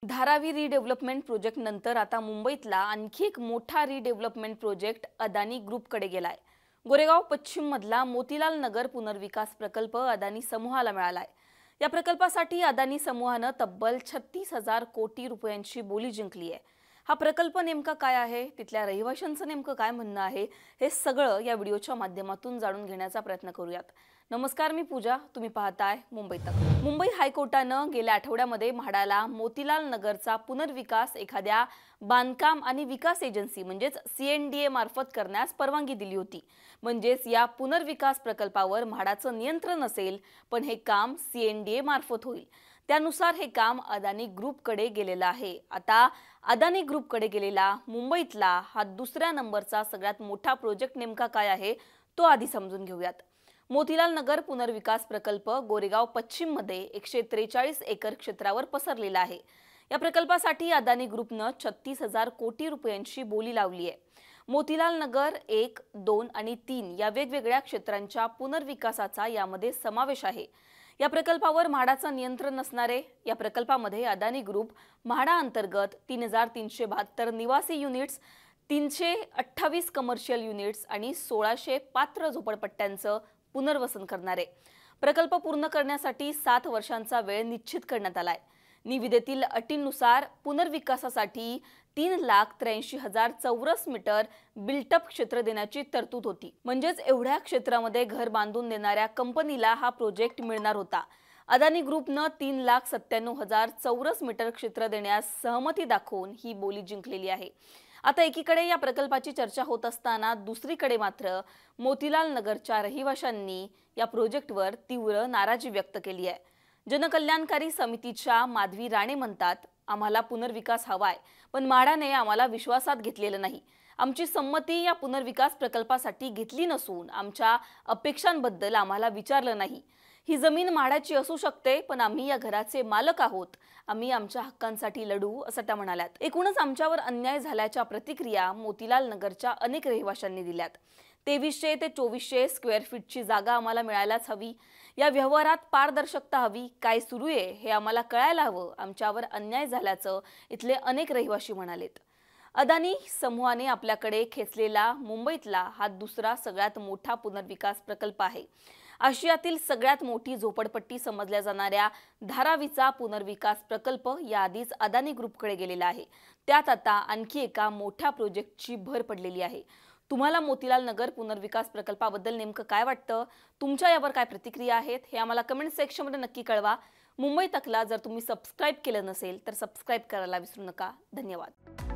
Dharavi redevelopment project नंतर आता मुंबईतला आणखी एक मोठा रिडेव्हलपमेंट प्रोजेक्ट अदानी ग्रुपकडे गेलाय। गोरेगाव पश्चिम मधला मोतीलाल नगर पुनर्विकास प्रकल्प अदानी समूहाला मिळालाय। या प्रकल्पासाठी अदानी समूहाने तब्बल 36,000 कोटी रुपयांची बोली जिंकली आहे। हा प्रकल्प नेमका काय आहे, तिथल्या रहिवाशांचं नेमकं काय म्हणणं आहे, हे सगळं या व्हिडिओच्या माध्यमातून जाणून घेण्याचा प्रयत्न करूयात। नमस्कार, मी पूजा, तुम्ही पाहताय मुंबई तक। मुंबई हायकोर्टाने गेल्या आठवड्यामध्ये म्हाडाला मोतीलाल नगरचा पुनर्विकास एखाद्या बांधकाम आणि विकास एजन्सी म्हणजेच CNDA मार्फत करण्यास परवानगी दिली होती। म्हणजेच या पुनर्विकास प्रकल्पावर म्हाडाचं नियंत्रण असेल, पण हे काम CNDA मार्फत होईल। त्यानुसार हे काम अदानी ग्रुपकडे गेलेलं आहे। आता अदानी ग्रुपकडे गेलेला मुंबईतला हा दुसऱ्या नंबरचा सगळ्यात मोठा प्रोजेक्ट नेमका काय आहे, तो आधी समजून घेऊयात। मोतीलाल नगर पुनर्विकास प्रकल्प गोरेगाव पश्चिम मध्ये 143 एकर क्षेत्रावर पसरलेला आहे। या प्रकल्पासाठी अदानी ग्रुपने 36,000 कोटी रुपयांची बोली लावली आहे। मोतीलाल नगर 1, 2 आणि 3 या वेगवेगळ्या क्षेत्रांच्या पुनर्विकासाचा यामध्ये समावेश आहे। या प्रकल्पावर म्हाडाचं नियंत्रण नसणारे या प्रकल्पामध्ये अदानी ग्रुप म्हाडा अंतर्गत 3,372 निवासी युनिट्स, 328 कमर्शियल युनिट्स आणि 1,600 पात्र झोपडपट्ट्यांचं पुनर्वसन करणार आहे। प्रकल्प पूर्ण करण्यासाठी 7 वर्षांचा वेळ निश्चित करण्यात आलाय। निविदेतील अटींनुसार पुनर्विकासासाठी 3,83,000 चौरस मीटर बिल्टअप क्षेत्र देण्याची तरतूद होती। म्हणजेच एवढ्या क्षेत्रामध्ये घर बांधून देणाऱ्या कंपनीला हा प्रोजेक्ट मिळणार होता। अदानी ग्रुपने 3,97,000 चौरस मीटर क्षेत्र देण्यास सहमती दाखवून ही बोली जिंकलेली आहे। आता एकीकडे या प्रकल्पाची चर्चा होत असताना दुसरीकडे मात्र मोतीलाल नगरच्या रहिवाशांनी या प्रोजेक्टवर तीव्र नाराजी व्यक्त केली आहे। जनकल्याणकारी समितीच्या माधवी राणे म्हणतात, आम्हाला पुनर्विकास हवाय, पण म्हाडाने आम्हाला विश्वासात घेतलेलं नाही। आमची संमती या पुनर्विकास प्रकल्पासाठी घेतली नसून आमच्या अपेक्षांबद्दल आम्हाला विचारलं नाही। ही जमीन म्हाडाची असू शकते, पण आम्ही या घराचे मालक आहोत। आम्ही आमच्या हक्कांसाठी लढू, असं त्या म्हणाल्यात। एकूणच आमच्यावर अन्याय झाल्याच्या प्रतिक्रिया मोतीलाल नगरच्या अनेक रहिवाशांनी दिल्यात। 2300 ते 2400 स्क्वेअर फीटची जागा आम्हाला मिळायलाच हवी। या व्यवहारात पारदर्शकता हवी। काय सुरू आहे हे आम्हाला कळायला हवं। आमच्यावर अन्याय झाल्याचं इथले अनेक रहिवाशी म्हणालेत। अदानी समूहाने आपल्याकडे खेचलेला मुंबईतला हा दुसरा सगळ्यात मोठा पुनर्विकास प्रकल्प आहे। आशियातील सगळ्यात मोठी झोपडपट्टी समजल्या जाणाऱ्या धारावीचा पुनर्विकास प्रकल्प याआधीच अदानी ग्रुपकडे गेलेला आहे। त्यात आता आणखी एका मोठ्या प्रोजेक्टची भर पडलेली आहे। तुम्हाला मोतीलाल नगर पुनर्विकास प्रकल्पाबद्दल नेमकं काय वाटतं? तुमच्या यावर काय प्रतिक्रिया आहेत हे आम्हाला कमेंट सेक्शनमध्ये नक्की कळवा। मुंबई तकला जर तुम्ही सबस्क्राइब केलं नसेल तर सबस्क्राइब करायला विसरू नका। धन्यवाद।